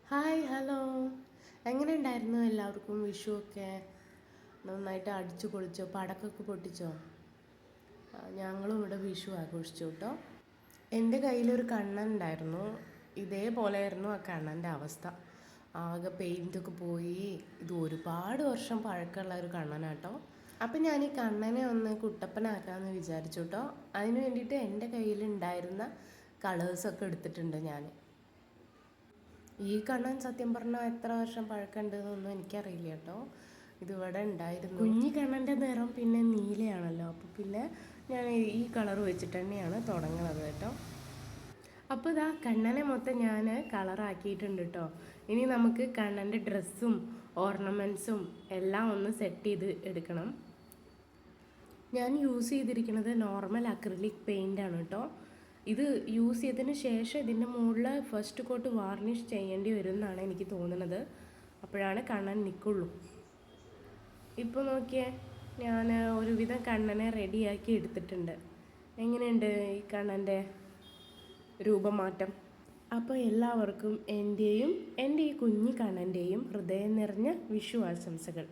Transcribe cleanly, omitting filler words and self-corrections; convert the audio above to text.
Hi hello, എങ്ങനെ ഉണ്ടായിരുന്നു എല്ലാവർക്കും വിഷുവൊക്കെ? നന്നായിട്ട് അടിച്ചു പൊളിച്ചോ? പടക്കമൊക്കെ പൊട്ടിച്ചോ? ഞങ്ങളും ഇവിടെ വിഷു ആഘോഷിച്ചു കേട്ടോ. എൻ്റെ കയ്യിലൊരു കണ്ണൻ ഉണ്ടായിരുന്നു. ഇതേപോലെയായിരുന്നു ആ കണ്ണൻ്റെ അവസ്ഥ. ആകെ പെയിൻറ്റൊക്കെ പോയി. ഇത് ഒരുപാട് വർഷം പഴക്കമുള്ള ഒരു കണ്ണനാട്ടോ. അപ്പം ഞാൻ ഈ കണ്ണനെ ഒന്ന് കുട്ടപ്പനാക്കാമെന്ന് വിചാരിച്ചു കേട്ടോ. അതിന് വേണ്ടിയിട്ട് എൻ്റെ കയ്യിലുണ്ടായിരുന്ന കളേഴ്സൊക്കെ എടുത്തിട്ടുണ്ട് ഞാൻ. ഈ കണ്ണൻ സത്യം പറഞ്ഞാൽ എത്ര വർഷം പഴക്കമുണ്ടെന്നൊന്നും എനിക്കറിയില്ല കേട്ടോ. ഇതിവിടെ ഉണ്ടായിരുന്നു. കുഞ്ഞി കണ്ണൻ്റെ നിറം പിന്നെ നീലയാണല്ലോ, അപ്പോൾ പിന്നെ ഞാൻ ഈ കളർ വെച്ചിട്ട് തന്നെയാണ് തുടങ്ങുന്നത് കേട്ടോ. അപ്പോൾ ഇതാ കണ്ണനെ മൊത്തം ഞാൻ കളറാക്കിയിട്ടുണ്ട് കേട്ടോ. ഇനി നമുക്ക് കണ്ണൻ്റെ ഡ്രസ്സും ഓർണമെൻറ്റ്സും എല്ലാം ഒന്ന് സെറ്റ് ചെയ്ത് എടുക്കണം. ഞാൻ യൂസ് ചെയ്തിരിക്കുന്നത് നോർമൽ അക്രിലിക് പെയിൻ്റ് ആണ് കേട്ടോ. ഇത് യൂസ് ചെയ്തതിന് ശേഷം ഇതിൻ്റെ മുകളിൽ ഫസ്റ്റ് കോട്ട് വാർണിഷ് ചെയ്യേണ്ടി വരും എന്നാണ് എനിക്ക് തോന്നുന്നത്. അപ്പോഴാണ് കണ്ണൻ നിൽക്കുള്ളൂ. ഇപ്പോൾ നോക്കിയേ, ഞാൻ ഒരുവിധം കണ്ണനെ റെഡിയാക്കി എടുത്തിട്ടുണ്ട്. എങ്ങനെയുണ്ട് ഈ കണ്ണൻ്റെ രൂപമാറ്റം? അപ്പോൾ എല്ലാവർക്കും എൻ്റെ ഈ കുഞ്ഞി കണ്ണൻ്റെയും ഹൃദയം നിറഞ്ഞ വിഷു ആശംസകൾ.